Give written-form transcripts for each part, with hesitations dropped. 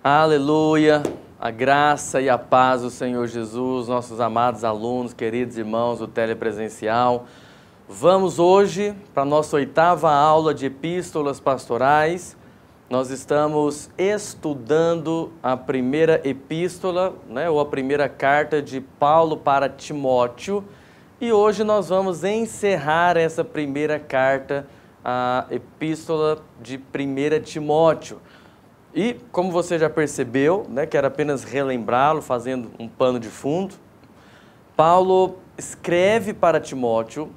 Aleluia, a graça e a paz do Senhor Jesus, nossos amados alunos, queridos irmãos do telepresencial. Vamos hoje para a nossa 8ª aula de epístolas pastorais. Nós estamos estudando a primeira epístola, ou a primeira carta de Paulo para Timóteo. E hoje nós vamos encerrar essa primeira carta, a epístola de 1 Timóteo. E, como você já percebeu, quero apenas relembrá-lo, fazendo um pano de fundo, Paulo escreve para Timóteo,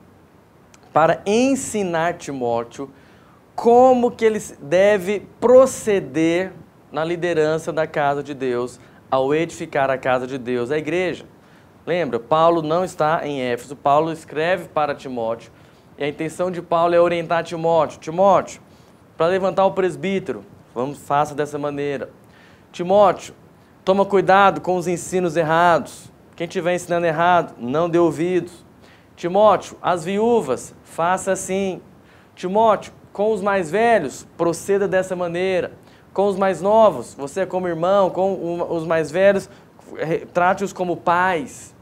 para ensinar Timóteo como que ele deve proceder na liderança da casa de Deus, ao edificar a casa de Deus, a igreja. Lembra, Paulo não está em Éfeso, Paulo escreve para Timóteo, e a intenção de Paulo é orientar Timóteo. Timóteo, para levantar o presbítero, faça dessa maneira. Timóteo, toma cuidado com os ensinos errados. Quem estiver ensinando errado, não dê ouvidos. Timóteo, as viúvas, faça assim. Timóteo, com os mais velhos, proceda dessa maneira. Com os mais novos, você é como irmão. Com os mais velhos, trate-os como pais.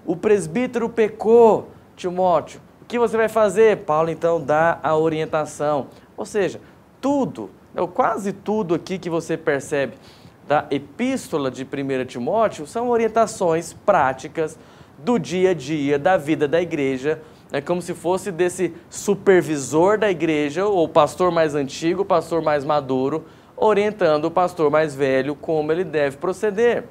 O presbítero pecou, Timóteo. O que você vai fazer? Paulo, então, dá a orientação. Ou seja, quase tudo aqui que você percebe da epístola de 1 Timóteo são orientações práticas do dia a dia, da vida da igreja, como se fosse desse supervisor da igreja, ou pastor mais antigo, pastor mais maduro, orientando o pastor mais velho como ele deve proceder.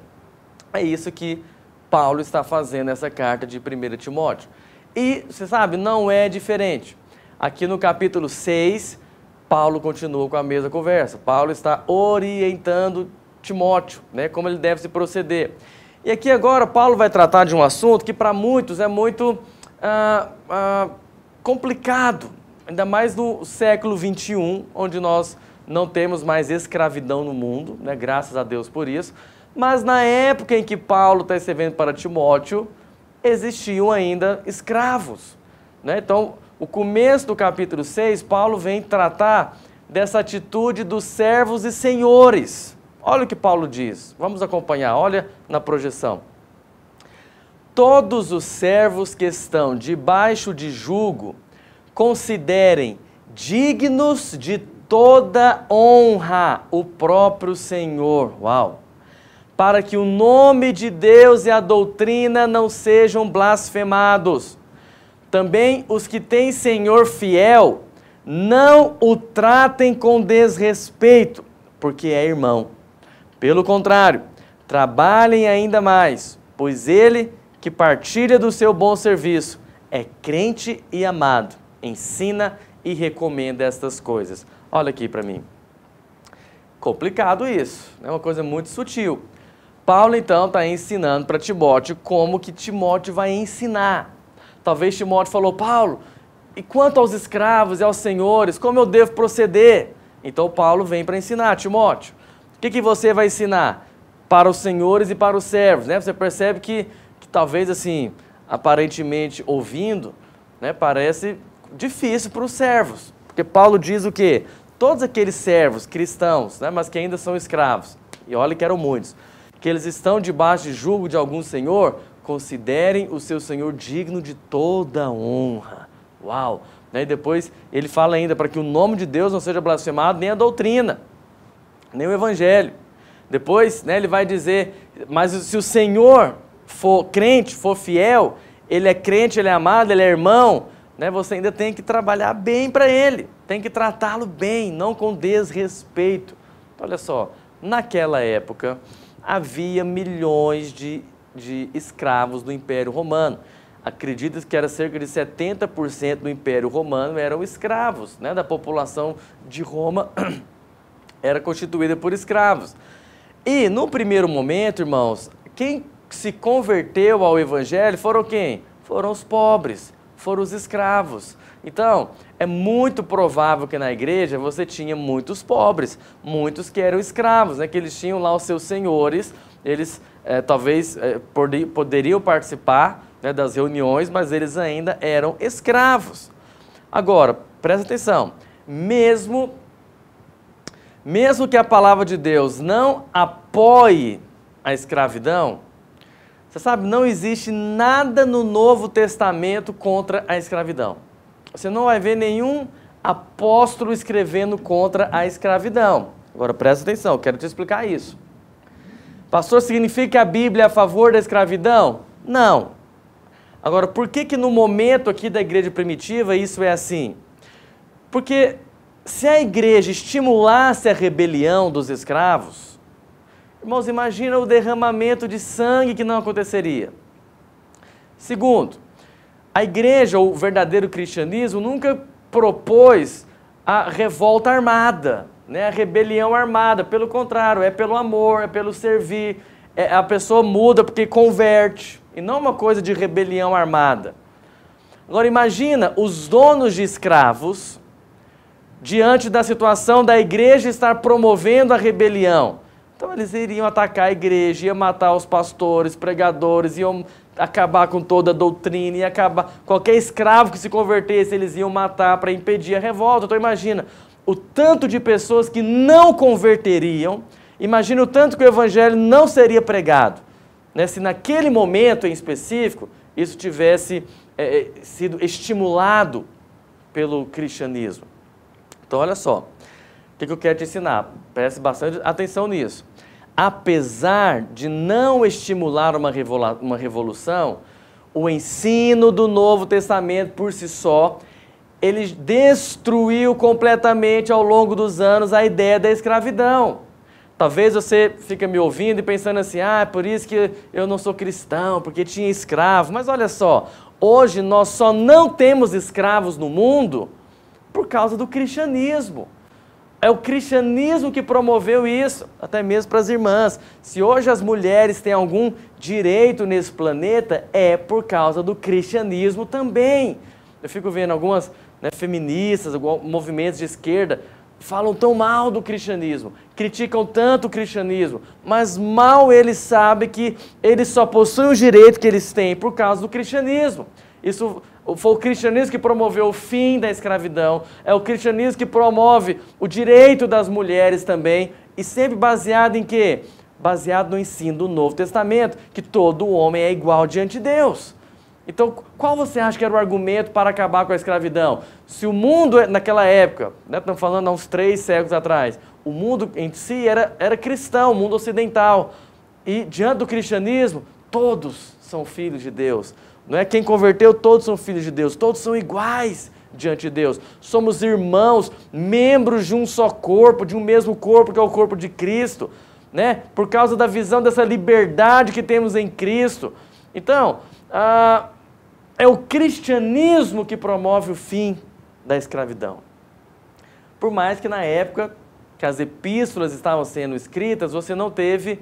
É isso que Paulo está fazendo nessa carta de 1 Timóteo. E, você sabe, não é diferente. Aqui no capítulo 6, Paulo continua com a mesma conversa. Paulo está orientando Timóteo, como ele deve se proceder. E aqui agora Paulo vai tratar de um assunto que para muitos é muito complicado, ainda mais no século 21, onde nós não temos mais escravidão no mundo, graças a Deus por isso. Mas na época em que Paulo está escrevendo para Timóteo, existiam ainda escravos. Então, o começo do capítulo 6, Paulo vem tratar dessa atitude dos servos e senhores. Olha o que Paulo diz. Vamos acompanhar, olha na projeção. Todos os servos que estão debaixo de jugo considerem dignos de toda honra o próprio Senhor. Uau! Para que o nome de Deus e a doutrina não sejam blasfemados. Também os que têm Senhor fiel, não o tratem com desrespeito, porque é irmão. Pelo contrário, trabalhem ainda mais, pois ele que partilha do seu bom serviço é crente e amado, ensina e recomenda estas coisas. Olha aqui para mim. Complicado isso, é uma coisa muito sutil. Paulo então está ensinando para Timóteo como que Timóteo vai ensinar. Talvez Timóteo falou, Paulo, e quanto aos escravos e aos senhores, como eu devo proceder? Então Paulo vem para ensinar, Timóteo. O que você vai ensinar? Para os senhores e para os servos. Você percebe que talvez assim, aparentemente ouvindo, parece difícil para os servos. Porque Paulo diz o quê? Todos aqueles servos cristãos, mas que ainda são escravos, e olha que eram muitos, que eles estão debaixo de jugo de algum senhor, considerem o seu senhor digno de toda honra. Uau! E depois ele fala ainda para que o nome de Deus não seja blasfemado, nem a doutrina, nem o evangelho. Depois ele vai dizer, mas se o Senhor for crente, for fiel, ele é crente, ele é amado, ele é irmão, você ainda tem que trabalhar bem para ele, tem que tratá-lo bem, não com desrespeito. Então, olha só, naquela época havia milhões de escravos do Império Romano. Acredita-se que era cerca de 70% do Império Romano eram escravos, da população de Roma era constituída por escravos. E no primeiro momento, irmãos, quem se converteu ao Evangelho foram quem? Foram os pobres, foram os escravos. Então, é muito provável que na igreja você tinha muitos pobres, muitos que eram escravos, que eles tinham lá os seus senhores, eles talvez poderiam participar das reuniões, mas eles ainda eram escravos. Agora, presta atenção, mesmo mesmo que a palavra de Deus não apoie a escravidão, você sabe, não existe nada no Novo Testamento contra a escravidão. Você não vai ver nenhum apóstolo escrevendo contra a escravidão. Agora presta atenção, eu quero te explicar isso. Pastor, significa que a Bíblia é a favor da escravidão? Não. Agora, por que no momento aqui da igreja primitiva isso é assim? Porque se a igreja estimulasse a rebelião dos escravos, irmãos, imagina o derramamento de sangue que não aconteceria. Segundo, a igreja, o verdadeiro cristianismo, nunca propôs a revolta armada, né? A rebelião armada. Pelo contrário, é pelo amor, é pelo servir. A pessoa muda porque converte, e não uma coisa de rebelião armada. Agora imagina os donos de escravos, diante da situação da igreja estar promovendo a rebelião. Então eles iriam atacar a igreja, iam matar os pastores, pregadores, iam acabar com toda a doutrina, ia acabar qualquer escravo que se convertesse, eles iam matar para impedir a revolta. Então imagina o tanto de pessoas que não converteriam, imagina o tanto que o evangelho não seria pregado, né? Se naquele momento em específico isso tivesse sido estimulado pelo cristianismo. Então olha só, o que eu quero te ensinar, preste bastante atenção nisso. Apesar de não estimular uma revolução, o ensino do Novo Testamento por si só, ele destruiu completamente ao longo dos anos a ideia da escravidão. Talvez você fique me ouvindo e pensando assim, é por isso que eu não sou cristão, porque tinha escravo. Mas olha só, hoje nós só não temos escravos no mundo por causa do cristianismo. É o cristianismo que promoveu isso, até mesmo para as irmãs. Se hoje as mulheres têm algum direito nesse planeta, é por causa do cristianismo também. Eu fico vendo algumas feministas, movimentos de esquerda, falam tão mal do cristianismo, criticam tanto o cristianismo, mas mal eles sabem que eles só possuem o direito que eles têm por causa do cristianismo. Isso foi o cristianismo que promoveu o fim da escravidão, é o cristianismo que promove o direito das mulheres também, e sempre baseado em quê? Baseado no ensino do Novo Testamento, que todo homem é igual diante de Deus. Então, qual você acha que era o argumento para acabar com a escravidão? Se o mundo, naquela época, estamos falando há uns 3 séculos atrás, o mundo em si era cristão, o mundo ocidental, e diante do cristianismo, todos são filhos de Deus. Não é quem converteu, todos são filhos de Deus, todos são iguais diante de Deus. Somos irmãos, membros de um só corpo, de um mesmo corpo que é o corpo de Cristo, né? Por causa da visão dessa liberdade que temos em Cristo. Então, é o cristianismo que promove o fim da escravidão. Por mais que na época que as epístolas estavam sendo escritas, você não teve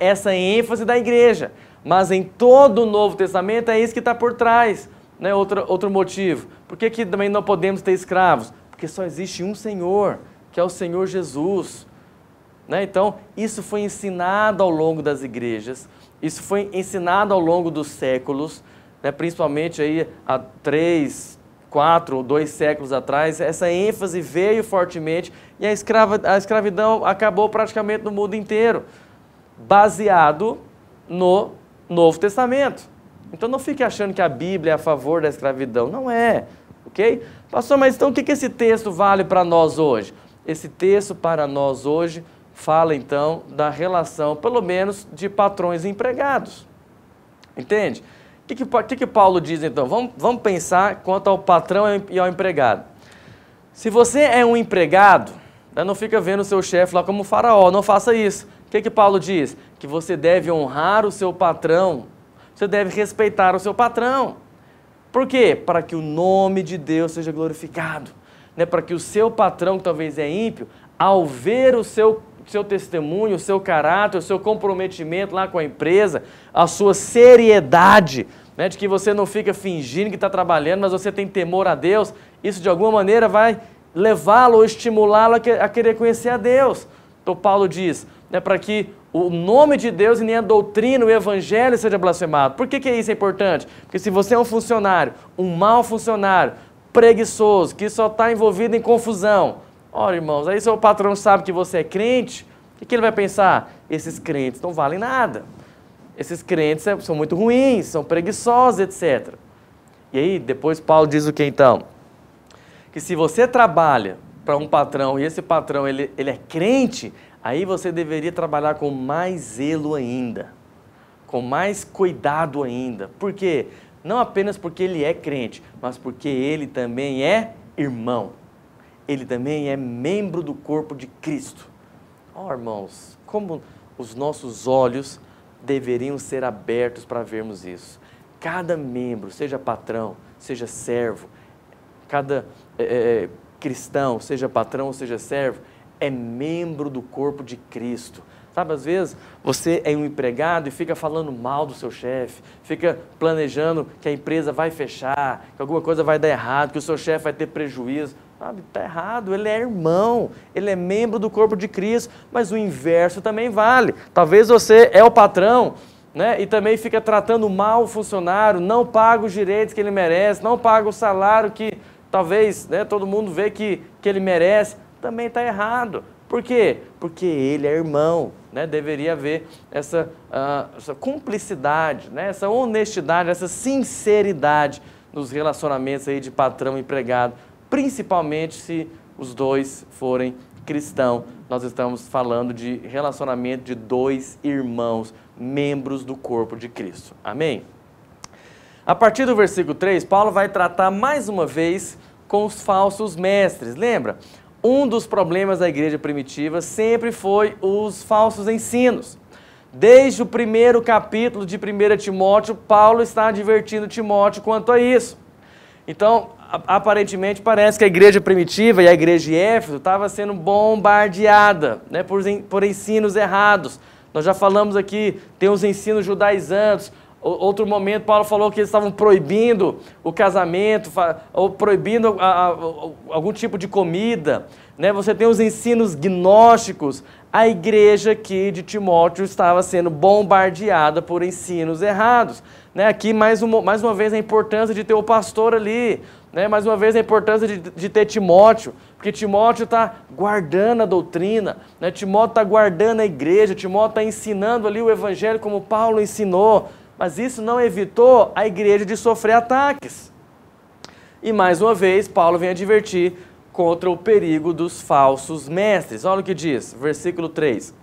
essa ênfase da igreja. Mas em todo o Novo Testamento é isso que está por trás, né? Outro motivo. Por que também não podemos ter escravos? Porque só existe um Senhor, que é o Senhor Jesus, né? Então, isso foi ensinado ao longo das igrejas, isso foi ensinado ao longo dos séculos, né? Principalmente aí há 3, 4 ou 2 séculos atrás, essa ênfase veio fortemente e a escravidão acabou praticamente no mundo inteiro, baseado no Novo Testamento. Então não fique achando que a Bíblia é a favor da escravidão. Não é, ok? Pastor, mas então o que esse texto vale para nós hoje? Esse texto para nós hoje fala então da relação, pelo menos, de patrões e empregados. Entende? O que Paulo diz então? Vamos pensar quanto ao patrão e ao empregado. Se você é um empregado, não fica vendo o seu chefe lá como faraó, não faça isso. O que Paulo diz? Que você deve honrar o seu patrão, você deve respeitar o seu patrão. Por quê? Para que o nome de Deus seja glorificado, né? Para que o seu patrão, que talvez é ímpio, ao ver o seu testemunho, o seu caráter, o seu comprometimento lá com a empresa, a sua seriedade, né? De que você não fica fingindo que está trabalhando, mas você tem temor a Deus, isso de alguma maneira vai levá-lo ou estimulá-lo a querer conhecer a Deus. Então Paulo diz, né, para que o nome de Deus e nem a doutrina, o evangelho seja blasfemado. Por que isso é importante? Porque se você é um funcionário, um mau funcionário, preguiçoso, que só está envolvido em confusão, Ora, irmãos, aí seu patrão sabe que você é crente, o que ele vai pensar? Esses crentes não valem nada. Esses crentes são muito ruins, são preguiçosos, etc. E aí, depois Paulo diz o que então? Que se você trabalha para um patrão e esse patrão ele é crente, aí você deveria trabalhar com mais zelo ainda, com mais cuidado ainda. Por quê? Não apenas porque ele é crente, mas porque ele também é irmão. Ele também é membro do corpo de Cristo. Irmãos, como os nossos olhos deveriam ser abertos para vermos isso. Cada membro, seja patrão, seja servo, cada cristão, seja patrão ou seja servo, é membro do corpo de Cristo. Sabe, às vezes você é um empregado e fica falando mal do seu chefe, fica planejando que a empresa vai fechar, que alguma coisa vai dar errado, que o seu chefe vai ter prejuízo. Sabe, está errado, ele é irmão, ele é membro do corpo de Cristo, mas o inverso também vale. Talvez você é o patrão, né, e também fica tratando mal o funcionário, não paga os direitos que ele merece, não paga o salário que talvez, né, todo mundo vê que ele merece, também está errado. Por quê? Porque ele é irmão, né? Deveria haver essa cumplicidade, né? Essa honestidade, essa sinceridade nos relacionamentos aí de patrão e empregado, principalmente se os dois forem cristãos. Nós estamos falando de relacionamento de dois irmãos, membros do corpo de Cristo. Amém? A partir do versículo 3, Paulo vai tratar mais uma vez com os falsos mestres. Lembra? Um dos problemas da igreja primitiva sempre foi os falsos ensinos. Desde o primeiro capítulo de 1 Timóteo, Paulo está advertindo Timóteo quanto a isso. Então, aparentemente, parece que a igreja primitiva e a igreja de Éfeso estava sendo bombardeada, né, por ensinos errados. Nós já falamos aqui, tem os ensinos judaizantes. Outro momento, Paulo falou que eles estavam proibindo o casamento, ou proibindo algum tipo de comida, né? Você tem os ensinos gnósticos. A igreja aqui de Timóteo estava sendo bombardeada por ensinos errados, né? Aqui, mais uma vez, a importância de ter o pastor ali, né? Mais uma vez, a importância de ter Timóteo, porque Timóteo está guardando a doutrina, né? Timóteo está guardando a igreja, Timóteo está ensinando ali o evangelho como Paulo ensinou. Mas isso não evitou a igreja de sofrer ataques. E mais uma vez, Paulo vem advertir contra o perigo dos falsos mestres. Olha o que diz, versículo 3.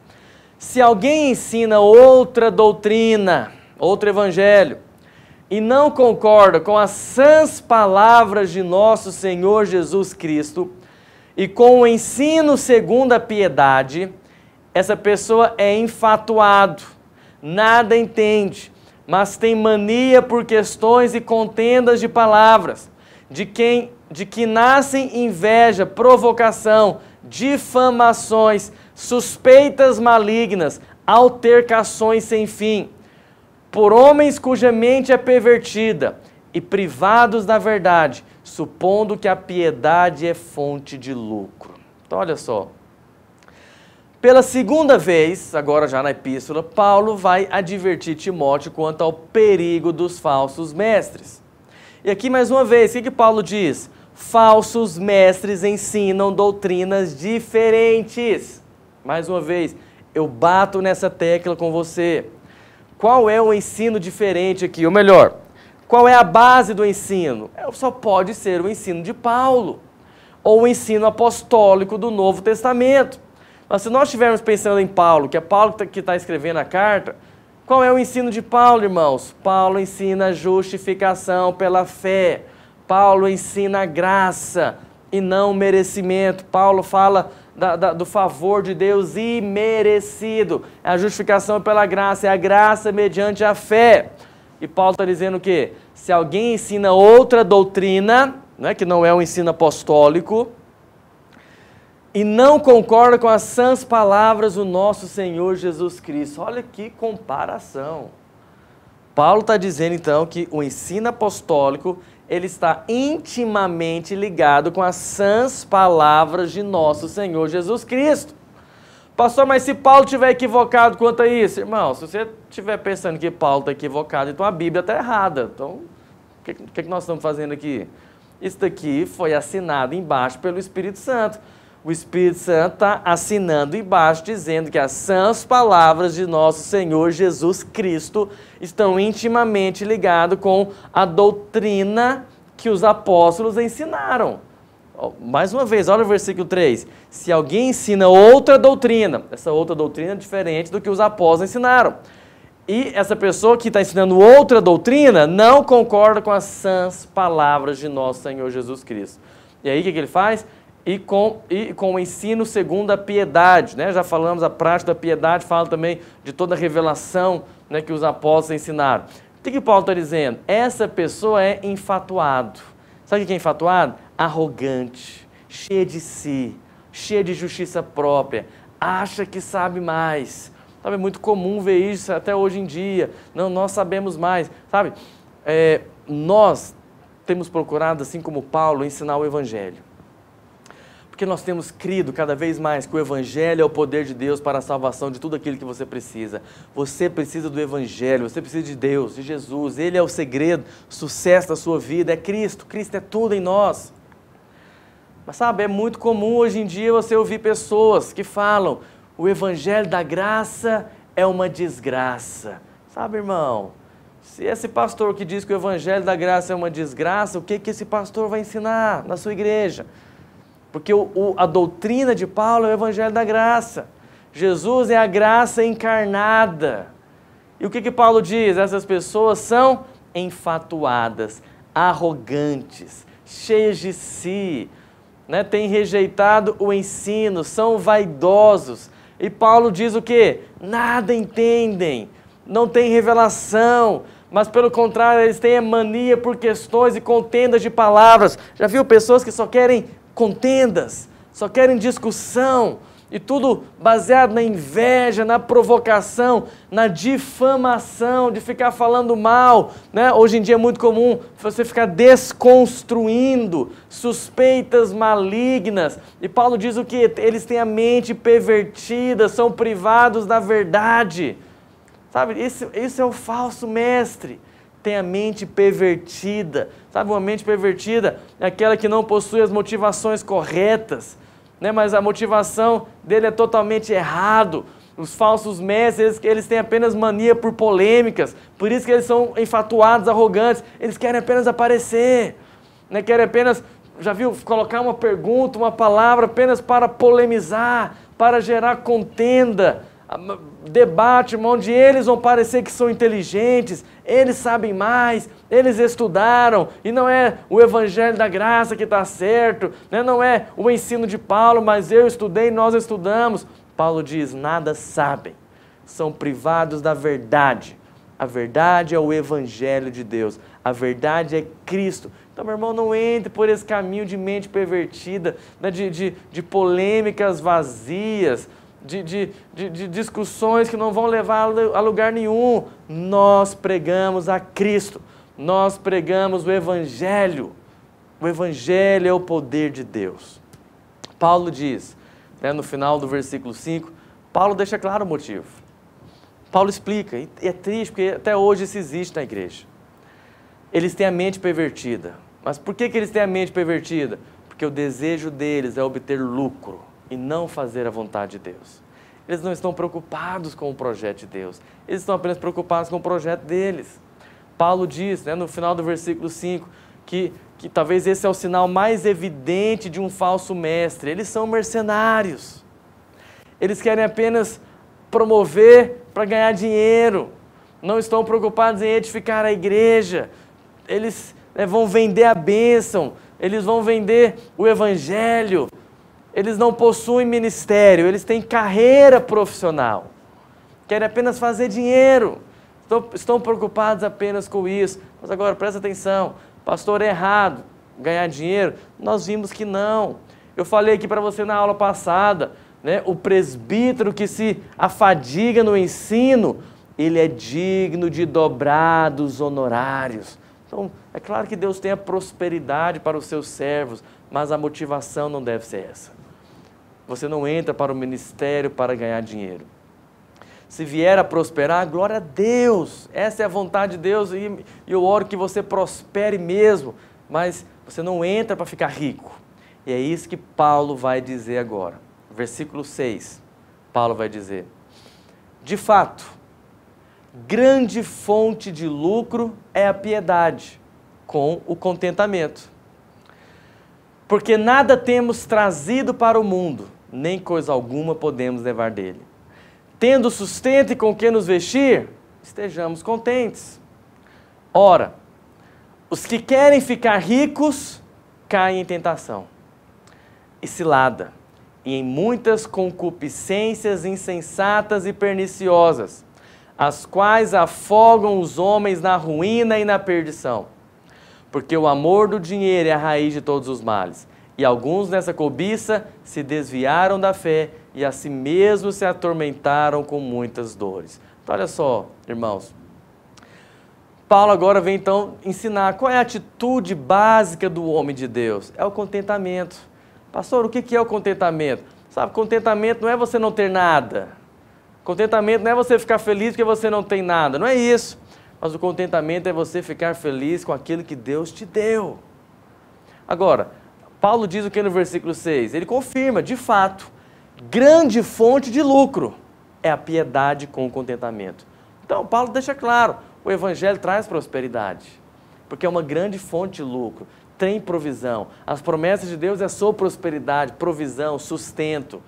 Se alguém ensina outra doutrina, outro evangelho, e não concorda com as sãs palavras de nosso Senhor Jesus Cristo, e com o ensino segundo a piedade, essa pessoa é enfatuado, nada entende, mas tem mania por questões e contendas de palavras, de que nascem inveja, provocação, difamações, suspeitas malignas, altercações sem fim, por homens cuja mente é pervertida e privados da verdade, supondo que a piedade é fonte de lucro. Então, olha só. Pela segunda vez, agora já na epístola, Paulo vai advertir Timóteo quanto ao perigo dos falsos mestres. E aqui mais uma vez, o que Paulo diz? Falsos mestres ensinam doutrinas diferentes. Mais uma vez, eu bato nessa tecla com você. Qual é o ensino diferente aqui? Ou melhor, qual é a base do ensino? Só pode ser o ensino de Paulo, ou o ensino apostólico do Novo Testamento. Mas se nós estivermos pensando em Paulo, que é Paulo que está escrevendo a carta, qual é o ensino de Paulo, irmãos? Paulo ensina a justificação pela fé. Paulo ensina a graça e não merecimento. Paulo fala do favor de Deus imerecido. A justificação pela graça, é a graça mediante a fé. E Paulo está dizendo o quê? Se alguém ensina outra doutrina, né, que não é um ensino apostólico, e não concorda com as sãs palavras do nosso Senhor Jesus Cristo. Olha que comparação. Paulo está dizendo então que o ensino apostólico ele está intimamente ligado com as sãs palavras de nosso Senhor Jesus Cristo. Pastor, mas se Paulo estiver equivocado quanto a isso, irmão, se você estiver pensando que Paulo está equivocado, então a Bíblia está errada. Então, o que nós estamos fazendo aqui? Isso daqui foi assinado embaixo pelo Espírito Santo. o Espírito Santo está assinando embaixo, dizendo que as sãs palavras de nosso Senhor Jesus Cristo estão intimamente ligadas com a doutrina que os apóstolos ensinaram. Mais uma vez, olha o versículo 3. Se alguém ensina outra doutrina, essa outra doutrina é diferente do que os apóstolos ensinaram. E essa pessoa que está ensinando outra doutrina não concorda com as sãs palavras de nosso Senhor Jesus Cristo. E aí o que ele faz? E com o ensino segundo a piedade, né? Já falamos, a prática da piedade fala também de toda a revelação, né, que os apóstolos ensinaram. O que Paulo está dizendo? Essa pessoa é enfatuado. Sabe o que é enfatuado? Arrogante, cheia de si, cheia de justiça própria, acha que sabe mais. Sabe, é muito comum ver isso até hoje em dia. Não, nós sabemos mais. Sabe, nós temos procurado, assim como Paulo, ensinar o Evangelho. Porque nós temos crido cada vez mais que o Evangelho é o poder de Deus para a salvação de tudo aquilo que você precisa. Você precisa do Evangelho, você precisa de Deus, de Jesus. Ele é o segredo, sucesso da sua vida, é Cristo. Cristo é tudo em nós. Mas sabe, é muito comum hoje em dia você ouvir pessoas que falam: o Evangelho da graça é uma desgraça. Sabe, irmão, se esse pastor que diz que o Evangelho da graça é uma desgraça, o que esse pastor vai ensinar na sua igreja? Porque a doutrina de Paulo é o Evangelho da graça. Jesus é a graça encarnada. E o que Paulo diz? Essas pessoas são enfatuadas, arrogantes, cheias de si, né? Têm rejeitado o ensino, são vaidosos. E Paulo diz o quê? Nada entendem, não têm revelação, mas pelo contrário, eles têm mania por questões e contendas de palavras. Já viu pessoas que só querem contendas, só querem discussão, e tudo baseado na inveja, na provocação, na difamação, de ficar falando mal, né? Hoje em dia é muito comum você ficar desconstruindo suspeitas malignas, e Paulo diz o quê? Eles têm a mente pervertida, são privados da verdade. Sabe, isso é o falso mestre. Tem a mente pervertida. Sabe, uma mente pervertida é aquela que não possui as motivações corretas, né? Mas a motivação dele é totalmente errado. Os falsos mestres, eles têm apenas mania por polêmicas, por isso que eles são enfatuados, arrogantes. Eles querem apenas aparecer, né? Querem apenas, já viu, colocar uma pergunta, uma palavra apenas para polemizar, para gerar contenda, debate, onde eles vão parecer que são inteligentes, eles sabem mais, eles estudaram, e não é o Evangelho da graça que está certo, né? Não é o ensino de Paulo, mas eu estudei, nós estudamos. Paulo diz, nada sabem, são privados da verdade. A verdade é o Evangelho de Deus, a verdade é Cristo. Então, meu irmão, não entre por esse caminho de mente pervertida, né? de polêmicas vazias, de discussões que não vão levar a lugar nenhum. Nós pregamos a Cristo, nós pregamos o Evangelho. O Evangelho é o poder de Deus. Paulo diz, né, no final do versículo 5, Paulo deixa claro o motivo. Paulo explica, e é triste porque até hoje isso existe na igreja. Eles têm a mente pervertida. Mas por que eles têm a mente pervertida? Porque o desejo deles é obter lucro e não fazer a vontade de Deus. Eles não estão preocupados com o projeto de Deus. Eles estão apenas preocupados com o projeto deles. Paulo diz, né, no final do versículo 5, que talvez esse é o sinal mais evidente de um falso mestre. Eles são mercenários. Eles querem apenas promover para ganhar dinheiro. Não estão preocupados em edificar a igreja. Eles vão vender a bênção. Eles vão vender o Evangelho. Eles não possuem ministério, eles têm carreira profissional. Querem apenas fazer dinheiro. Estão preocupados apenas com isso. Mas agora, presta atenção, pastor, é errado ganhar dinheiro? Nós vimos que não. Eu falei aqui para você na aula passada, né? O presbítero que se afadiga no ensino, ele é digno de dobrados honorários. Então, é claro que Deus tem a prosperidade para os seus servos, mas a motivação não deve ser essa. Você não entra para o ministério para ganhar dinheiro. Se vier a prosperar, glória a Deus. Essa é a vontade de Deus e eu oro que você prospere mesmo. Mas você não entra para ficar rico. E é isso que Paulo vai dizer agora. Versículo 6, Paulo vai dizer: de fato, grande fonte de lucro é a piedade, com o contentamento. Porque nada temos trazido para o mundo, nem coisa alguma podemos levar dele. Tendo sustento e com que nos vestir, estejamos contentes. Ora, os que querem ficar ricos caem em tentação e cilada, e em muitas concupiscências insensatas e perniciosas, as quais afogam os homens na ruína e na perdição. Porque o amor do dinheiro é a raiz de todos os males, e alguns nessa cobiça se desviaram da fé e a si mesmos se atormentaram com muitas dores. Então, olha só, irmãos, Paulo agora vem então ensinar qual é a atitude básica do homem de Deus. É o contentamento. Pastor, o que é o contentamento? Sabe, contentamento não é você não ter nada. Contentamento não é você ficar feliz porque você não tem nada. Não é isso. Mas o contentamento é você ficar feliz com aquilo que Deus te deu. Agora, Paulo diz o que no versículo 6? Ele confirma, de fato, grande fonte de lucro é a piedade com o contentamento. Então, Paulo deixa claro, o Evangelho traz prosperidade, porque é uma grande fonte de lucro, tem provisão. As promessas de Deus é sua prosperidade, provisão, sustento.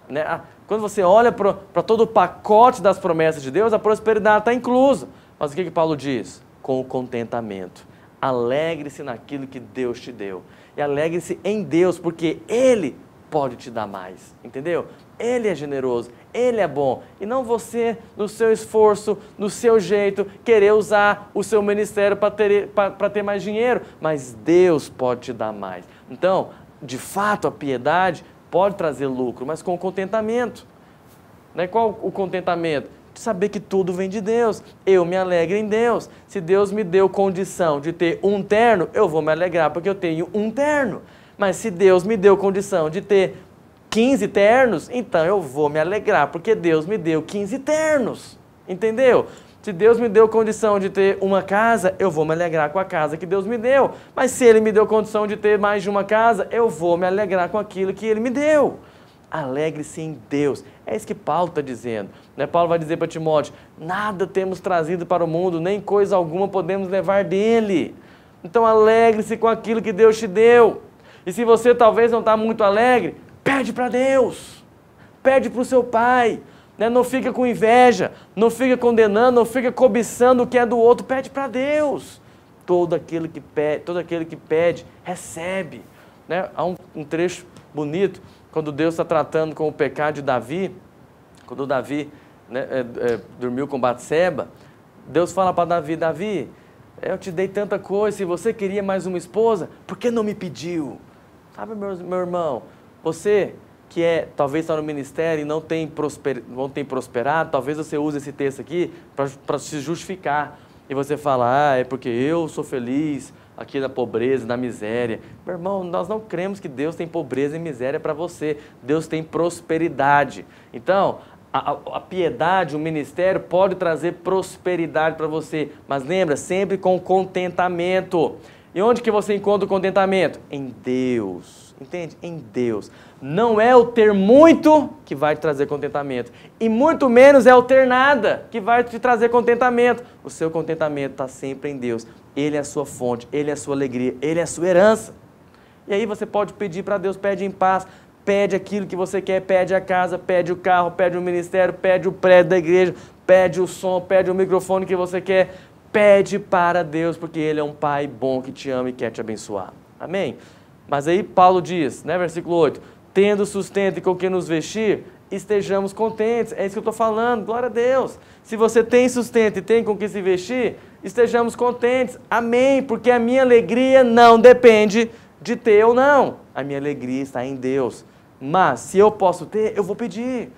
Né? Quando você olha para todo o pacote das promessas de Deus, a prosperidade está inclusa. Mas o que Paulo diz? Com o contentamento. Alegre-se naquilo que Deus te deu. E alegre-se em Deus, porque Ele pode te dar mais. Entendeu? Ele é generoso, Ele é bom. E não você, no seu esforço, no seu jeito, querer usar o seu ministério para ter mais dinheiro. Mas Deus pode te dar mais. Então, de fato, a piedade pode trazer lucro, mas com contentamento. Né? Qual o contentamento? De saber que tudo vem de Deus. Eu me alegro em Deus. Se Deus me deu condição de ter um terno, eu vou me alegrar porque eu tenho um terno. Mas se Deus me deu condição de ter 15 ternos, então eu vou me alegrar porque Deus me deu 15 ternos. Entendeu? Se Deus me deu condição de ter uma casa, eu vou me alegrar com a casa que Deus me deu. Mas se Ele me deu condição de ter mais de uma casa, eu vou me alegrar com aquilo que Ele me deu. Alegre-se em Deus. É isso que Paulo está dizendo. Né? Paulo vai dizer para Timóteo, nada temos trazido para o mundo, nem coisa alguma podemos levar dele. Então alegre-se com aquilo que Deus te deu. E se você talvez não está muito alegre, pede para Deus. Pede para o seu pai. Né? Não fica com inveja, não fica condenando, não fica cobiçando o que é do outro. Pede para Deus. Todo aquele que pede, recebe. Né? Há um trecho bonito, quando Deus está tratando com o pecado de Davi, quando Davi dormiu com Batseba, Deus fala para Davi, Davi, eu te dei tanta coisa, se você queria mais uma esposa, por que não me pediu? Sabe, meu irmão, você que talvez está no ministério e não tem prosperado, talvez você use esse texto aqui para se justificar. E você fala, é porque eu sou feliz aqui na pobreza, na miséria. Meu irmão, nós não cremos que Deus tem pobreza e miséria para você. Deus tem prosperidade. Então, a piedade, o ministério pode trazer prosperidade para você. Mas lembra, sempre com contentamento. E onde que você encontra o contentamento? Em Deus. Entende? Em Deus. Não é o ter muito que vai te trazer contentamento. E muito menos é o ter nada que vai te trazer contentamento. O seu contentamento está sempre em Deus. Ele é a sua fonte, Ele é a sua alegria, Ele é a sua herança. E aí você pode pedir para Deus, pede em paz, pede aquilo que você quer, pede a casa, pede o carro, pede o ministério, pede o prédio da igreja, pede o som, pede o microfone que você quer. Pede para Deus, porque Ele é um Pai bom que te ama e quer te abençoar. Amém? Mas aí Paulo diz, né, versículo 8, tendo sustento e com que nos vestir, estejamos contentes. É isso que eu estou falando, glória a Deus. Se você tem sustento e tem com que se vestir, estejamos contentes. Amém, porque a minha alegria não depende de ter ou não. A minha alegria está em Deus. Mas se eu posso ter, eu vou pedir.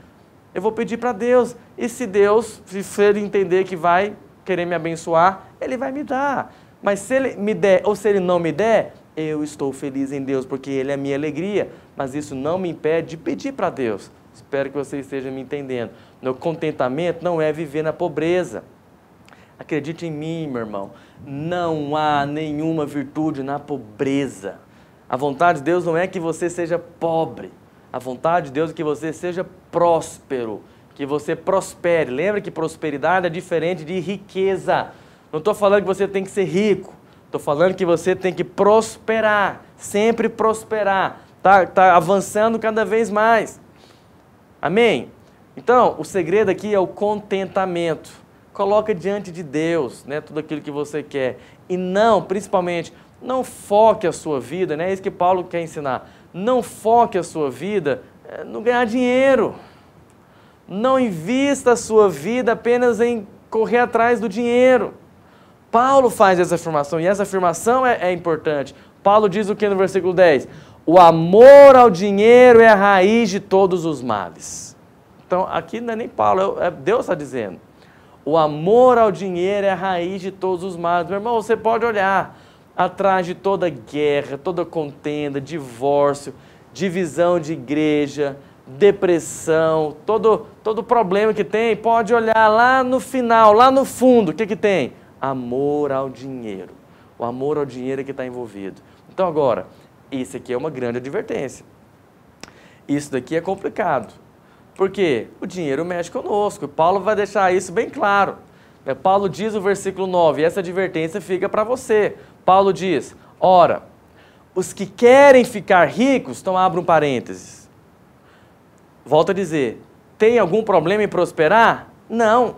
Eu vou pedir para Deus. E se Deus, se Ele entender que vai querer me abençoar, Ele vai me dar. Mas se Ele me der ou se Ele não me der, eu estou feliz em Deus, porque Ele é a minha alegria. Mas isso não me impede de pedir para Deus. Espero que você esteja me entendendo. Meu contentamento não é viver na pobreza. Acredite em mim, meu irmão. Não há nenhuma virtude na pobreza. A vontade de Deus não é que você seja pobre. A vontade de Deus é que você seja próspero, que você prospere. Lembra que prosperidade é diferente de riqueza. Não estou falando que você tem que ser rico. Estou falando que você tem que prosperar, sempre prosperar. Tá avançando cada vez mais. Amém? Então, o segredo aqui é o contentamento. Coloca diante de Deus, né, tudo aquilo que você quer. E não, principalmente, não foque a sua vida, né? É isso que Paulo quer ensinar. Não foque a sua vida no ganhar dinheiro. Não invista a sua vida apenas em correr atrás do dinheiro. Paulo faz essa afirmação, e essa afirmação é importante. Paulo diz o que no versículo 10? O amor ao dinheiro é a raiz de todos os males. Então, aqui não é nem Paulo, Deus está dizendo. O amor ao dinheiro é a raiz de todos os males. Meu irmão, você pode olhar atrás de toda guerra, toda contenda, divórcio, divisão de igreja, depressão, todo problema que tem, pode olhar lá no final, lá no fundo, o que tem? Amor ao dinheiro. O amor ao dinheiro é que está envolvido. Então agora, isso aqui é uma grande advertência. Isso daqui é complicado. Por quê? O dinheiro mexe conosco. Paulo vai deixar isso bem claro. Paulo diz no versículo 9, e essa advertência fica para você. Paulo diz, ora, os que querem ficar ricos, então abre um parênteses. Volto a dizer, tem algum problema em prosperar? Não.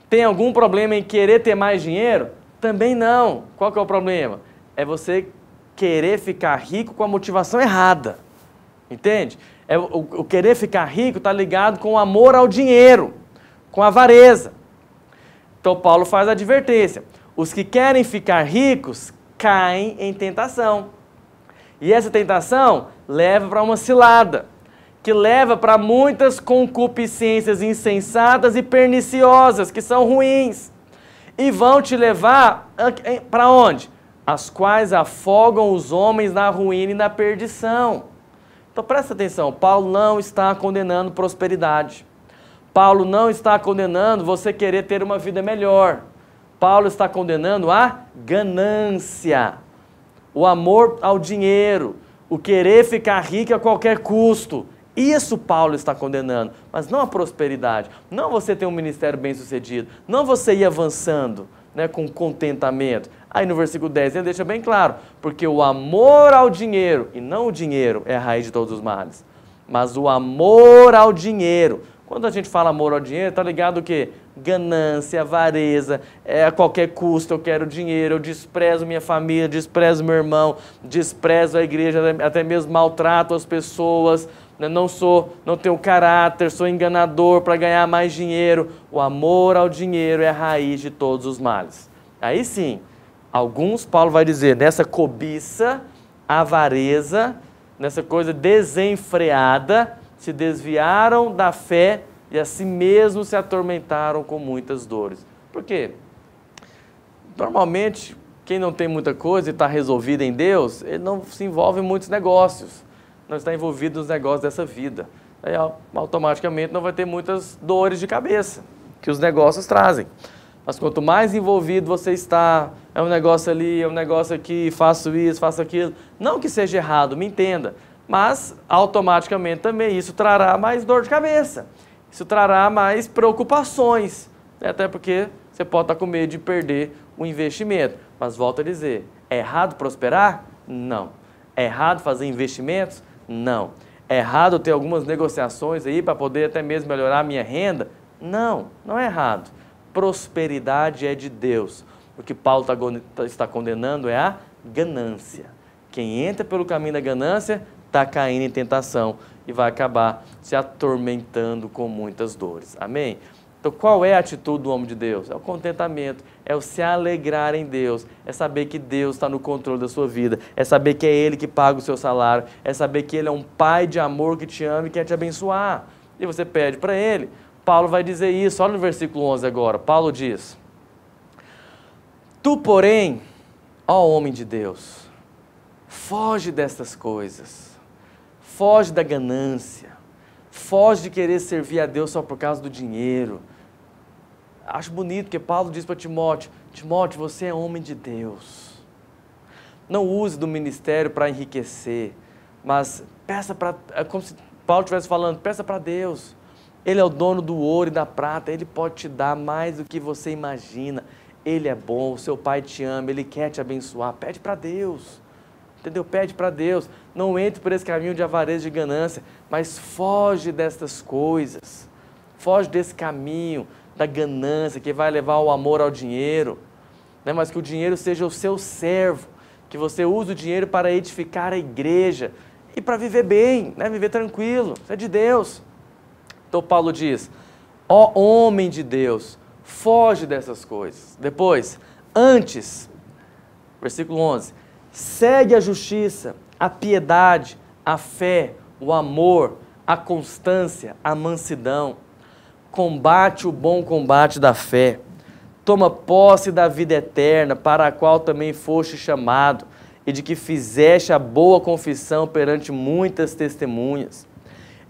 Tem algum problema em querer ter mais dinheiro? Também não. Qual que é o problema? É você querer ficar rico com a motivação errada. Entende? O querer ficar rico está ligado com o amor ao dinheiro, com a avareza. Então Paulo faz a advertência. Os que querem ficar ricos caem em tentação. E essa tentação leva para uma cilada, que leva para muitas concupiscências insensatas e perniciosas, que são ruins. E vão te levar para onde? As quais afogam os homens na ruína e na perdição. Então presta atenção, Paulo não está condenando prosperidade. Paulo não está condenando você querer ter uma vida melhor. Paulo está condenando a ganância, o amor ao dinheiro, o querer ficar rico a qualquer custo. Isso Paulo está condenando, mas não a prosperidade. Não você ter um ministério bem sucedido, não você ir avançando, né, com contentamento. Aí no versículo 10 ele deixa bem claro, porque o amor ao dinheiro, e não o dinheiro é a raiz de todos os males, mas o amor ao dinheiro. Quando a gente fala amor ao dinheiro, está ligado o quê? Ganância, avareza, a qualquer custo eu quero dinheiro, eu desprezo minha família, desprezo meu irmão, desprezo a igreja, até mesmo maltrato as pessoas, não tenho caráter, sou enganador para ganhar mais dinheiro. O amor ao dinheiro é a raiz de todos os males. Aí sim, alguns, Paulo vai dizer, nessa cobiça, avareza, nessa coisa desenfreada, se desviaram da fé e a si mesmos se atormentaram com muitas dores. Por quê? Normalmente, quem não tem muita coisa e está resolvido em Deus, ele não se envolve em muitos negócios, não está envolvido nos negócios dessa vida. Aí, automaticamente, não vai ter muitas dores de cabeça que os negócios trazem. Mas quanto mais envolvido você está, é um negócio ali, é um negócio aqui, faço isso, faço aquilo. Não que seja errado, me entenda. Mas, automaticamente também, isso trará mais dor de cabeça. Isso trará mais preocupações. Até porque você pode estar com medo de perder o investimento. Mas, volto a dizer, é errado prosperar? Não. É errado fazer investimentos? Não. É errado ter algumas negociações aí para poder até mesmo melhorar a minha renda? Não, não é errado. Prosperidade é de Deus. O que Paulo está condenando é a ganância. Quem entra pelo caminho da ganância está caindo em tentação e vai acabar se atormentando com muitas dores. Amém? Então, qual é a atitude do homem de Deus? É o contentamento, é o se alegrar em Deus, é saber que Deus está no controle da sua vida, é saber que é Ele que paga o seu salário, é saber que Ele é um Pai de amor que te ama e quer te abençoar. E você pede para Ele. Paulo vai dizer isso, olha no versículo 11 agora. Paulo diz, tu, porém, ó homem de Deus, foge destas coisas. Foge da ganância, foge de querer servir a Deus só por causa do dinheiro. Acho bonito que Paulo diz para Timóteo, Timóteo, você é homem de Deus. Não use do ministério para enriquecer, mas peça para, é como se Paulo estivesse falando, peça para Deus. Ele é o dono do ouro e da prata, Ele pode te dar mais do que você imagina. Ele é bom, o seu Pai te ama, Ele quer te abençoar. Pede para Deus, entendeu? Pede para Deus. Não entre por esse caminho de avareza e de ganância, mas foge destas coisas. Foge desse caminho da ganância que vai levar o amor ao dinheiro, né? Mas que o dinheiro seja o seu servo, que você use o dinheiro para edificar a igreja e para viver bem, né? Viver tranquilo, isso é de Deus. Então Paulo diz, ó homem de Deus, foge dessas coisas. Depois, antes, versículo 11, segue a justiça, a piedade, a fé, o amor, a constância, a mansidão. Combate o bom combate da fé. Toma posse da vida eterna, para a qual também foste chamado, e de que fizeste a boa confissão perante muitas testemunhas.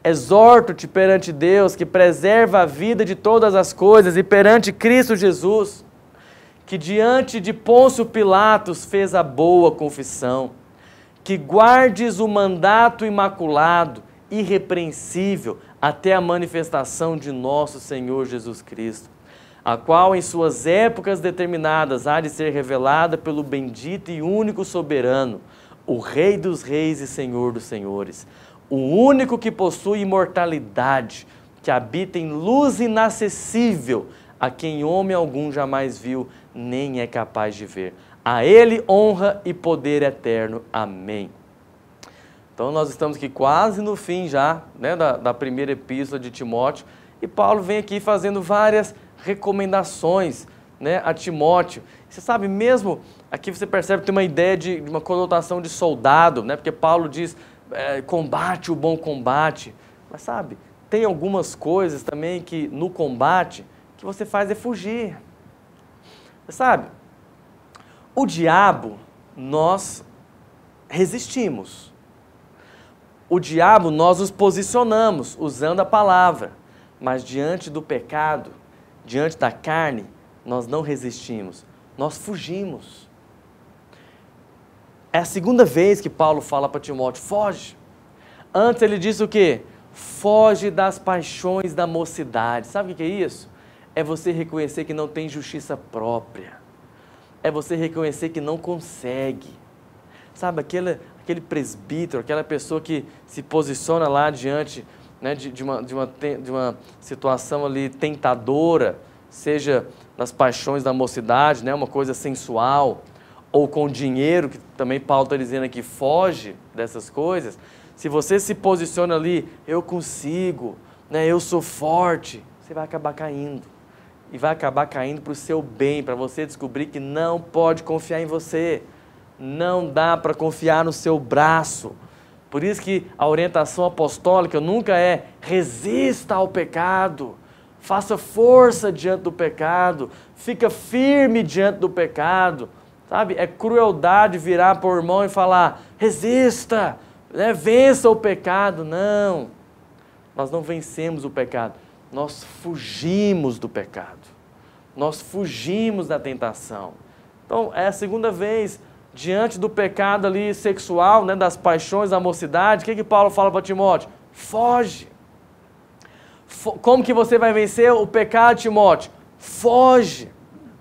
Exorto-te perante Deus, que preserva a vida de todas as coisas, e perante Cristo Jesus, que diante de Pôncio Pilatos fez a boa confissão, que guardes o mandato imaculado, irrepreensível, até a manifestação de nosso Senhor Jesus Cristo, a qual em suas épocas determinadas há de ser revelada pelo bendito e único soberano, o Rei dos reis e Senhor dos senhores, o único que possui imortalidade, que habita em luz inacessível, a quem homem algum jamais viu, nem é capaz de ver. A Ele honra e poder eterno. Amém. Então nós estamos aqui quase no fim já, né, da primeira epístola de Timóteo, e Paulo vem aqui fazendo várias recomendações, né, a Timóteo. Você sabe, mesmo aqui você percebe que tem uma ideia de uma conotação de soldado, né, porque Paulo diz, combate o bom combate, mas sabe, tem algumas coisas também que no combate, que você faz é fugir. Você sabe, o diabo nós resistimos. O diabo nós nos posicionamos usando a palavra, mas diante do pecado, diante da carne, nós não resistimos, nós fugimos. É a segunda vez que Paulo fala para Timóteo, foge. Antes ele disse o quê? Foge das paixões da mocidade. Sabe o que é isso? É você reconhecer que não tem justiça própria. É você reconhecer que não consegue. Sabe, aquele presbítero, aquela pessoa que se posiciona lá diante, né, de uma situação ali tentadora, seja nas paixões da mocidade, né, uma coisa sensual, ou com dinheiro, que também Paulo está dizendo aqui, foge dessas coisas. Se você se posiciona ali, eu consigo, né, eu sou forte, você vai acabar caindo. E vai acabar caindo para o seu bem, para você descobrir que não pode confiar em você. Não dá para confiar no seu braço. Por isso que a orientação apostólica nunca é resista ao pecado, faça força diante do pecado, fica firme diante do pecado. Sabe? É crueldade virar para o irmão e falar, resista, né? Vença o pecado. Não, nós não vencemos o pecado, nós fugimos do pecado. Nós fugimos da tentação. Então, é a segunda vez, diante do pecado ali sexual, né, das paixões da mocidade, o que Paulo fala para Timóteo? Foge. Como que você vai vencer o pecado, Timóteo? Foge.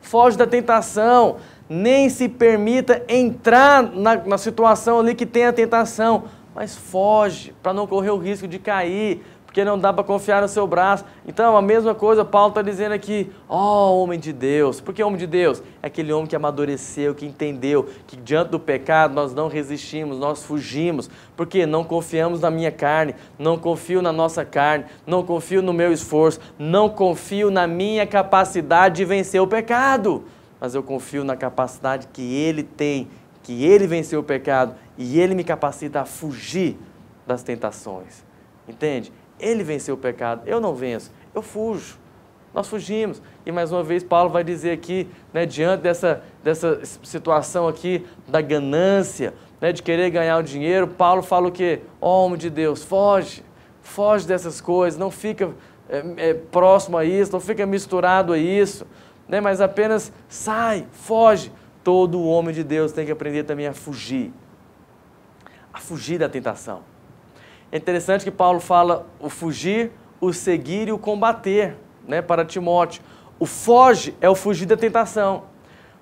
Foge da tentação. Nem se permita entrar na situação ali que tem a tentação, mas foge, para não correr o risco de cair, porque não dá para confiar no seu braço. Então, a mesma coisa, Paulo está dizendo aqui, ó homem de Deus. Por que homem de Deus? É aquele homem que amadureceu, que entendeu que diante do pecado nós não resistimos, nós fugimos, porque não confiamos na minha carne, não confio na nossa carne, não confio no meu esforço, não confio na minha capacidade de vencer o pecado, mas eu confio na capacidade que Ele tem, que Ele venceu o pecado e Ele me capacita a fugir das tentações. Entende? Ele venceu o pecado, eu não venço, eu fujo. Nós fugimos. E mais uma vez Paulo vai dizer aqui, né, diante dessa situação aqui da ganância, né, de querer ganhar o dinheiro, Paulo fala o quê? Ó, homem de Deus, foge dessas coisas, não fica próximo a isso, não fica misturado a isso, né, mas apenas sai, foge, todo homem de Deus tem que aprender também a fugir da tentação. É interessante que Paulo fala o fugir, o seguir e o combater, né, para Timóteo. O foge é o fugir da tentação.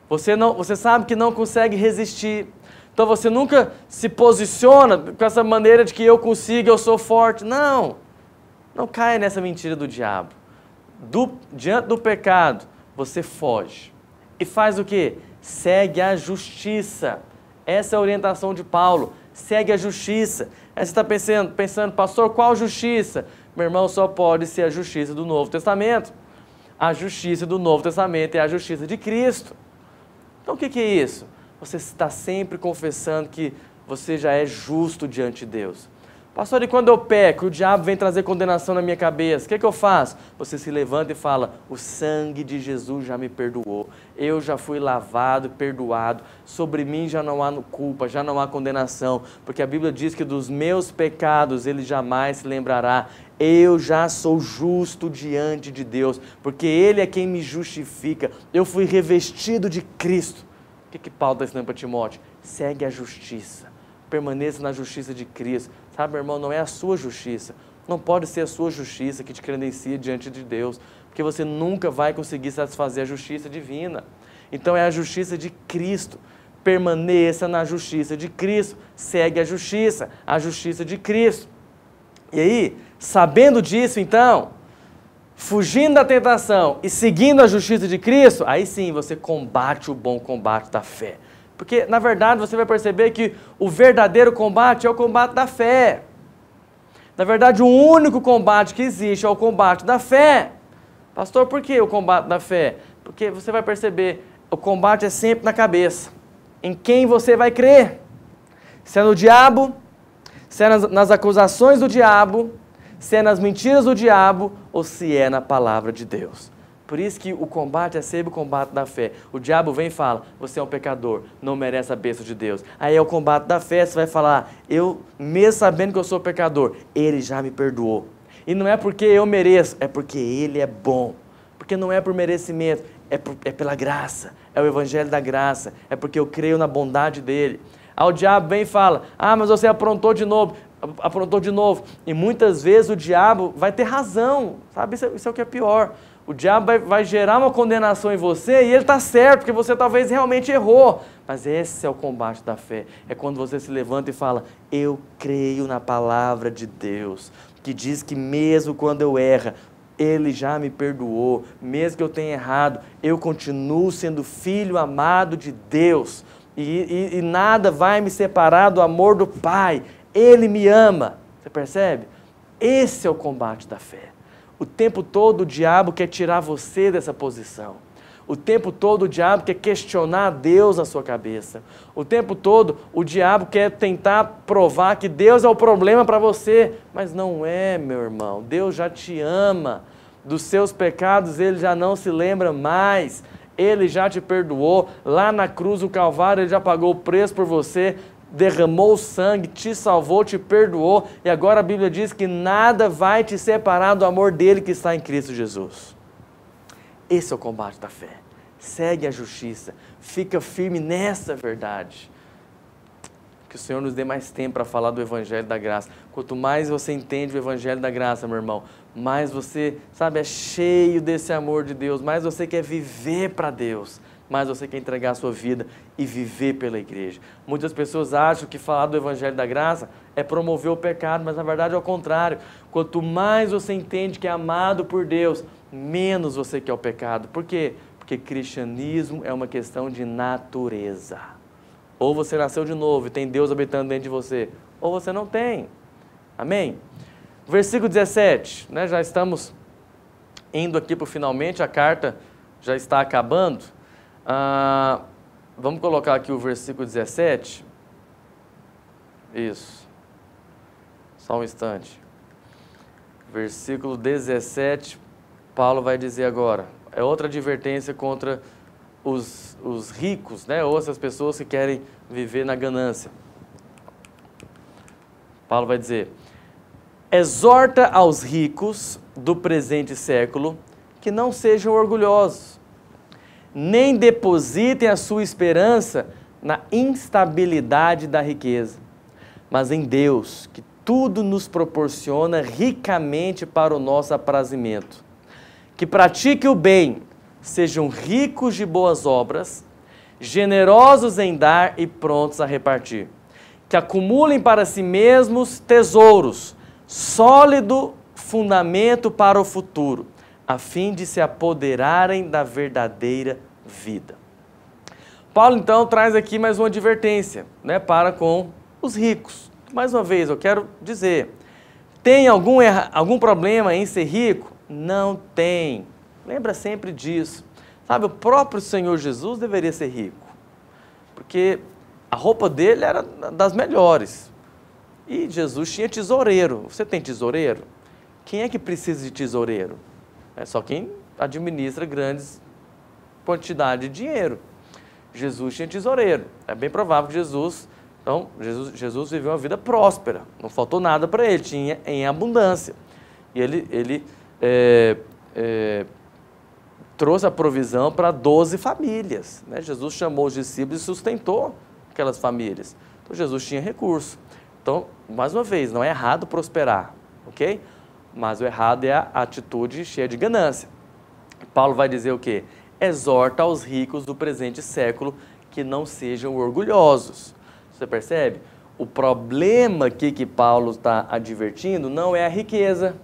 Você sabe que não consegue resistir. Então você nunca se posiciona com essa maneira de que eu consigo, eu sou forte. Não caia nessa mentira do diabo. Diante do pecado, você foge. E faz o quê? Segue a justiça. Essa é a orientação de Paulo. Segue a justiça. Aí você está pensando, pastor, qual justiça? Meu irmão, só pode ser a justiça do Novo Testamento. A justiça do Novo Testamento é a justiça de Cristo. Então o que é isso? Você está sempre confessando que você já é justo diante de Deus. Pastor, e quando eu peco, o diabo vem trazer condenação na minha cabeça, o que eu faço? Você se levanta e fala, o sangue de Jesus já me perdoou, eu já fui lavado, perdoado, sobre mim já não há culpa, já não há condenação, porque a Bíblia diz que dos meus pecados ele jamais se lembrará, eu já sou justo diante de Deus, porque Ele é quem me justifica, eu fui revestido de Cristo. O que Paulo está ensinando para Timóteo? Segue a justiça, permaneça na justiça de Cristo. Sabe, meu irmão, não é a sua justiça, não pode ser a sua justiça que te credencia diante de Deus, porque você nunca vai conseguir satisfazer a justiça divina. Então é a justiça de Cristo, permaneça na justiça de Cristo, segue a justiça de Cristo. E aí, sabendo disso então, fugindo da tentação e seguindo a justiça de Cristo, aí sim você combate o bom combate da fé. Porque, na verdade, você vai perceber que o verdadeiro combate é o combate da fé. Na verdade, o único combate que existe é o combate da fé. Pastor, por que o combate da fé? Porque você vai perceber, o combate é sempre na cabeça. Em quem você vai crer. Se é no diabo, se é nas acusações do diabo, se é nas mentiras do diabo, ou se é na palavra de Deus. Por isso que o combate é sempre o combate da fé. O diabo vem e fala, você é um pecador, não merece a bênção de Deus. Aí é o combate da fé, você vai falar, eu mesmo sabendo que eu sou pecador, Ele já me perdoou. E não é porque eu mereço, é porque Ele é bom. Porque não é por merecimento, é pela graça. É o evangelho da graça, é porque eu creio na bondade dEle. Aí o diabo vem e fala, mas você aprontou de novo. E muitas vezes o diabo vai ter razão, sabe? Isso é o que é pior. O diabo vai gerar uma condenação em você e ele está certo, porque você talvez realmente errou. Mas esse é o combate da fé. É quando você se levanta e fala, eu creio na palavra de Deus, que diz que mesmo quando eu erro, Ele já me perdoou. Mesmo que eu tenha errado, eu continuo sendo filho amado de Deus. E nada vai me separar do amor do Pai. Ele me ama. Você percebe? Esse é o combate da fé. O tempo todo o diabo quer tirar você dessa posição. O tempo todo o diabo quer questionar Deus na sua cabeça. O tempo todo o diabo quer tentar provar que Deus é o problema para você. Mas não é, meu irmão. Deus já te ama. Dos seus pecados Ele já não se lembra mais. Ele já te perdoou. Lá na cruz do Calvário Ele já pagou o preço por você. Derramou o sangue, te salvou, te perdoou, e agora a Bíblia diz que nada vai te separar do amor dele que está em Cristo Jesus. Esse é o combate da fé. Segue a justiça, fica firme nessa verdade. Que o Senhor nos dê mais tempo para falar do Evangelho da Graça. Quanto mais você entende o Evangelho da Graça, meu irmão, mais você, é cheio desse amor de Deus, mais você quer viver para Deus, mais você quer entregar a sua vida e viver pela igreja. Muitas pessoas acham que falar do Evangelho da Graça é promover o pecado, mas na verdade é o contrário. Quanto mais você entende que é amado por Deus, menos você quer o pecado. Por quê? Porque cristianismo é uma questão de natureza. Ou você nasceu de novo e tem Deus habitando dentro de você, ou você não tem. Amém? Versículo 17, já estamos indo aqui para o finalmente, a carta já está acabando. Vamos colocar aqui o versículo 17. Isso. Só um instante. Versículo 17, Paulo vai dizer agora. É outra advertência contra os ricos, ou essas pessoas que querem viver na ganância. Paulo vai dizer, exorta aos ricos do presente século que não sejam orgulhosos, nem depositem a sua esperança na instabilidade da riqueza, mas em Deus, que tudo nos proporciona ricamente para o nosso aprazimento. Que pratique o bem, sejam ricos de boas obras, generosos em dar e prontos a repartir. Que acumulem para si mesmos tesouros, sólido fundamento para o futuro, a fim de se apoderarem da verdadeira vida. Paulo, então, traz aqui mais uma advertência, né, para com os ricos. Mais uma vez, eu quero dizer, tem algum problema em ser rico? Não tem. Lembra sempre disso. Sabe, o próprio Senhor Jesus deveria ser rico, porque a roupa dele era das melhores. E Jesus tinha tesoureiro. Você tem tesoureiro? Quem é que precisa de tesoureiro? É só quem administra grandes quantidades de dinheiro. Jesus tinha tesoureiro. É bem provável que Jesus viveu uma vida próspera. Não faltou nada para ele, tinha em abundância. E ele trouxe a provisão para 12 famílias. Né? Jesus chamou os discípulos e sustentou aquelas famílias. Então Jesus tinha recurso. Então, mais uma vez, não é errado prosperar, ok? Mas o errado é a atitude cheia de ganância. Paulo vai dizer o quê? Exorta aos ricos do presente século que não sejam orgulhosos. Você percebe? O problema aqui que Paulo está advertindo não é a riqueza.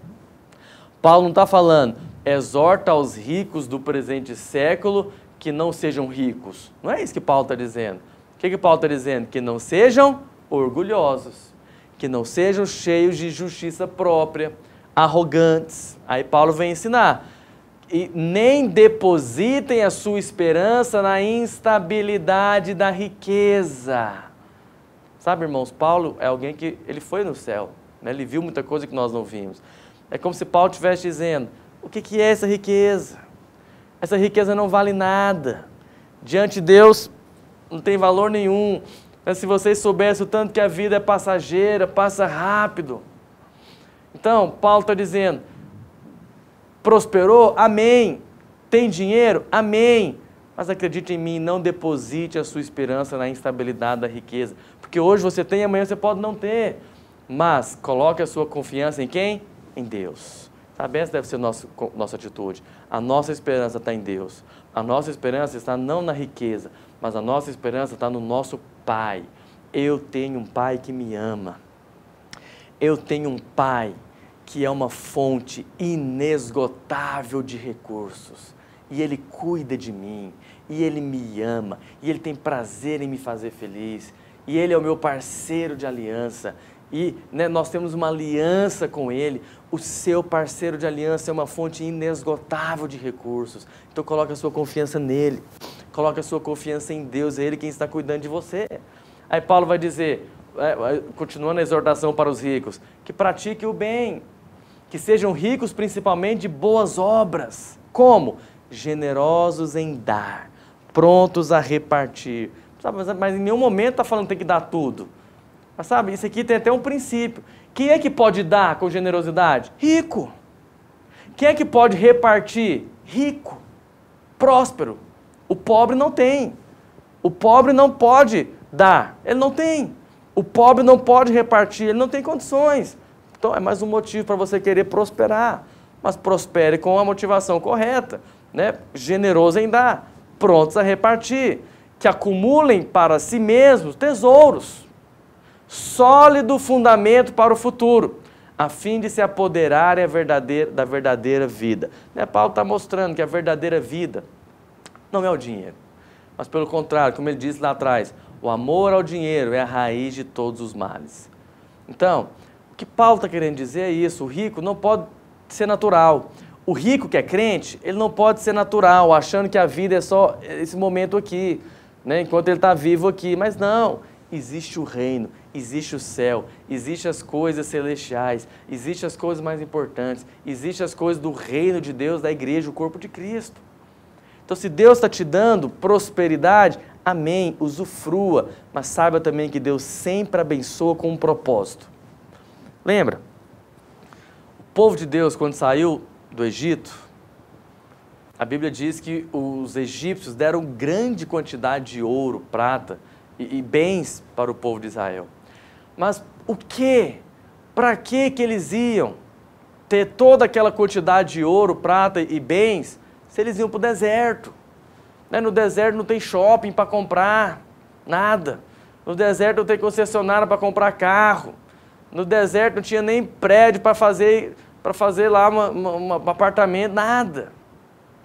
Paulo não está falando, exorta aos ricos do presente século que não sejam ricos. Não é isso que Paulo está dizendo. O que Paulo está dizendo? Que não sejam orgulhosos, que não sejam cheios de justiça própria, arrogantes. Aí Paulo vem ensinar. E nem depositem a sua esperança na instabilidade da riqueza. Sabe, irmãos, Paulo é alguém que ele foi no céu, né? Ele viu muita coisa que nós não vimos. É como se Paulo estivesse dizendo, o que é essa riqueza? Essa riqueza não vale nada. Diante de Deus não tem valor nenhum. Mas se vocês soubessem o tanto que a vida é passageira, passa rápido. Então, Paulo está dizendo, prosperou? Amém. Tem dinheiro? Amém. Mas acredite em mim, não deposite a sua esperança na instabilidade da riqueza. Porque hoje você tem, amanhã você pode não ter. Mas coloque a sua confiança em quem? Em Deus. Sabe, essa deve ser nossa atitude. A nossa esperança está em Deus. A nossa esperança está não na riqueza, mas a nossa esperança está no nosso Pai. Eu tenho um Pai que me ama. Eu tenho um Pai que é uma fonte inesgotável de recursos. E Ele cuida de mim, e Ele me ama, e Ele tem prazer em me fazer feliz, e Ele é o meu parceiro de aliança, e nós temos uma aliança com Ele. O seu parceiro de aliança é uma fonte inesgotável de recursos. Então coloque a sua confiança nele, coloque a sua confiança em Deus, é Ele quem está cuidando de você. Aí Paulo vai dizer, continuando a exortação para os ricos, que pratique o bem, que sejam ricos principalmente de boas obras. Como? Generosos em dar, prontos a repartir. Sabe, mas em nenhum momento está falando que tem que dar tudo. Mas sabe, isso aqui tem até um princípio. Quem é que pode dar com generosidade? Rico. Quem é que pode repartir? Rico. Próspero. O pobre não tem. O pobre não pode dar. Ele não tem. O pobre não pode repartir. Ele não tem condições. Então é mais um motivo para você querer prosperar. Mas prospere com a motivação correta, né? Generoso em dar, prontos a repartir, que acumulem para si mesmos tesouros, sólido fundamento para o futuro, a fim de se apoderarem da verdadeira vida. Né? Paulo está mostrando que a verdadeira vida não é o dinheiro, mas pelo contrário, como ele disse lá atrás, o amor ao dinheiro é a raiz de todos os males. Então, o que Paulo está querendo dizer é isso, o rico não pode ser natural. O rico que é crente, ele não pode ser natural, achando que a vida é só esse momento aqui, né? Enquanto ele está vivo aqui. Mas não, existe o reino, existe o céu, existem as coisas celestiais, existem as coisas mais importantes, existem as coisas do reino de Deus, da igreja, o corpo de Cristo. Então, se Deus está te dando prosperidade, amém, usufrua, mas saiba também que Deus sempre abençoa com um propósito. Lembra? O povo de Deus, quando saiu do Egito, A Bíblia diz que os egípcios deram grande quantidade de ouro, prata e bens para o povo de Israel. Mas o que? Para que eles iam ter toda aquela quantidade de ouro, prata e bens se eles iam para o deserto? No deserto não tem shopping para comprar nada. No deserto não tem concessionária para comprar carro. No deserto não tinha nem prédio para fazer lá um apartamento, nada.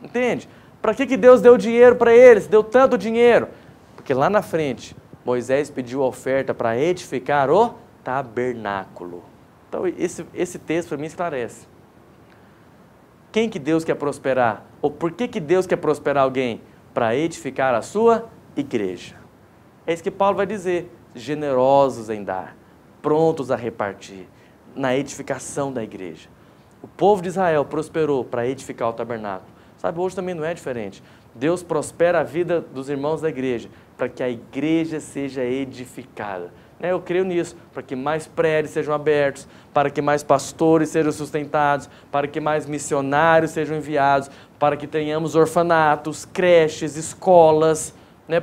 Entende? Para que Deus deu dinheiro para eles? Deu tanto dinheiro? Porque lá na frente, Moisés pediu a oferta para edificar o tabernáculo. Então esse texto para mim esclarece. Quem que Deus quer prosperar? Ou por que Deus quer prosperar alguém? Para edificar a sua igreja. É isso que Paulo vai dizer. Generosos em dar, prontos a repartir, na edificação da igreja. O povo de Israel prosperou para edificar o tabernáculo. Sabe, hoje também não é diferente. Deus prospera a vida dos irmãos da igreja, para que a igreja seja edificada. Eu creio nisso, para que mais prédios sejam abertos, para que mais pastores sejam sustentados, para que mais missionários sejam enviados, para que tenhamos orfanatos, creches, escolas,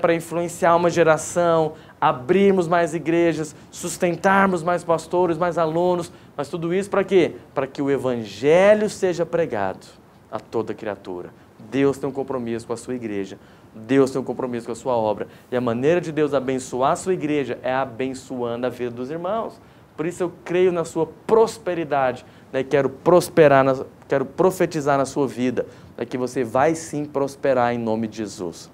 para influenciar uma geração, abrirmos mais igrejas, sustentarmos mais pastores, mais alunos, mas tudo isso para quê? Para que o evangelho seja pregado a toda criatura. Deus tem um compromisso com a sua igreja, Deus tem um compromisso com a sua obra, e a maneira de Deus abençoar a sua igreja é abençoando a vida dos irmãos. Por isso eu creio na sua prosperidade, quero profetizar na sua vida, que você vai sim prosperar em nome de Jesus.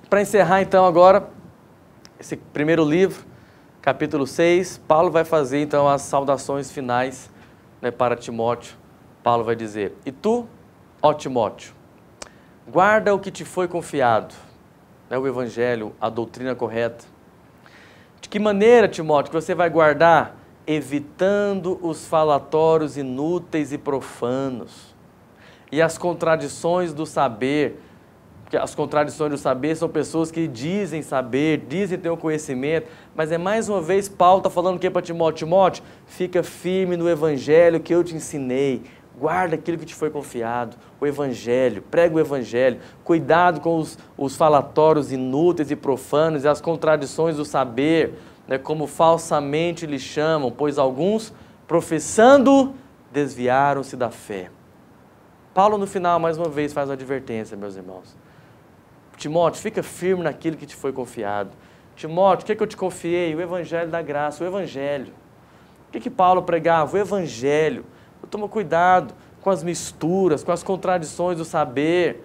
Para encerrar então agora, esse primeiro livro, capítulo 6, Paulo vai fazer então as saudações finais para Timóteo. Paulo vai dizer: e tu, ó Timóteo, guarda o que te foi confiado, o evangelho, a doutrina correta. De que maneira, Timóteo, que você vai guardar? Evitando os falatórios inúteis e profanos e as contradições do saber. Porque as contradições do saber são pessoas que dizem saber, dizem ter um conhecimento, mas mais uma vez Paulo está falando o que para Timóteo? Timóteo, fica firme no evangelho que eu te ensinei, guarda aquilo que te foi confiado, o evangelho, prega o evangelho, cuidado com os falatórios inúteis e profanos e as contradições do saber, como falsamente lhe chamam, pois alguns, professando, desviaram-se da fé. Paulo no final mais uma vez faz uma advertência, meus irmãos. Timóteo, fica firme naquilo que te foi confiado. Timóteo, o que eu te confiei? O evangelho da graça, o evangelho. O que Paulo pregava? O evangelho. Toma cuidado com as misturas, com as contradições do saber,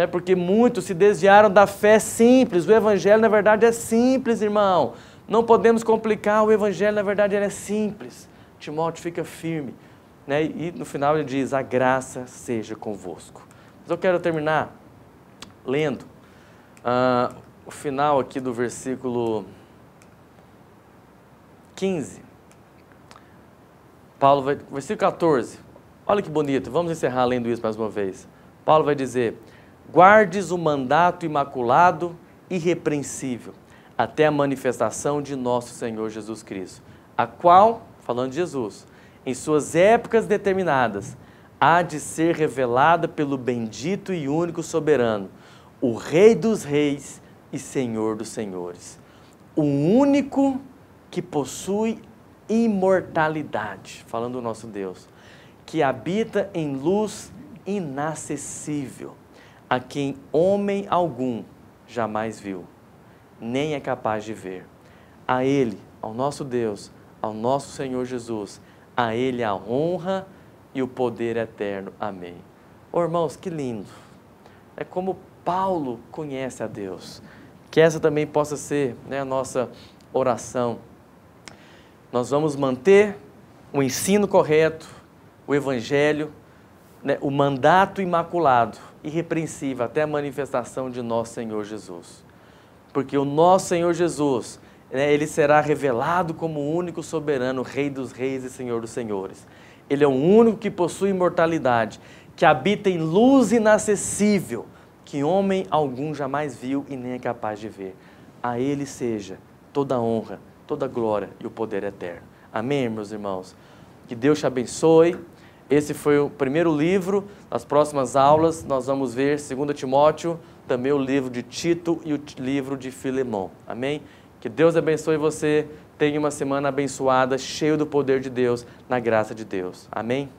porque muitos se desviaram da fé simples. O evangelho, na verdade, é simples, irmão. Não podemos complicar, o evangelho, na verdade, ele é simples. Timóteo, fica firme. E no final ele diz: a graça seja convosco. Mas eu quero terminar lendo o final aqui do versículo 15. Paulo vai, versículo 14, olha que bonito, vamos encerrar lendo isso mais uma vez. Paulo vai dizer: guardes o mandato imaculado, irrepreensível, até a manifestação de nosso Senhor Jesus Cristo, a qual, falando de Jesus, em suas épocas determinadas, há de ser revelada pelo bendito e único soberano, o Rei dos reis e Senhor dos senhores, o único que possui imortalidade, falando do nosso Deus, que habita em luz inacessível, a quem homem algum jamais viu, nem é capaz de ver. A Ele, ao nosso Deus, ao nosso Senhor Jesus, a Ele a honra e o poder eterno. Amém. Irmãos, que lindo. É como Paulo conhece a Deus. Que essa também possa ser a nossa oração. Nós vamos manter o ensino correto, o evangelho, o mandato imaculado, irrepreensível, até a manifestação de nosso Senhor Jesus. Porque o nosso Senhor Jesus, Ele será revelado como o único soberano, Rei dos reis e Senhor dos senhores. Ele é o único que possui imortalidade, que habita em luz inacessível, que homem algum jamais viu e nem é capaz de ver. A Ele seja toda a honra, toda a glória e o poder eterno. Amém, meus irmãos? Que Deus te abençoe. Esse foi o primeiro livro. Nas próximas aulas nós vamos ver 2 Timóteo, também o livro de Tito e o livro de Filemão. Amém? Que Deus abençoe você. Tenha uma semana abençoada, cheio do poder de Deus, na graça de Deus. Amém?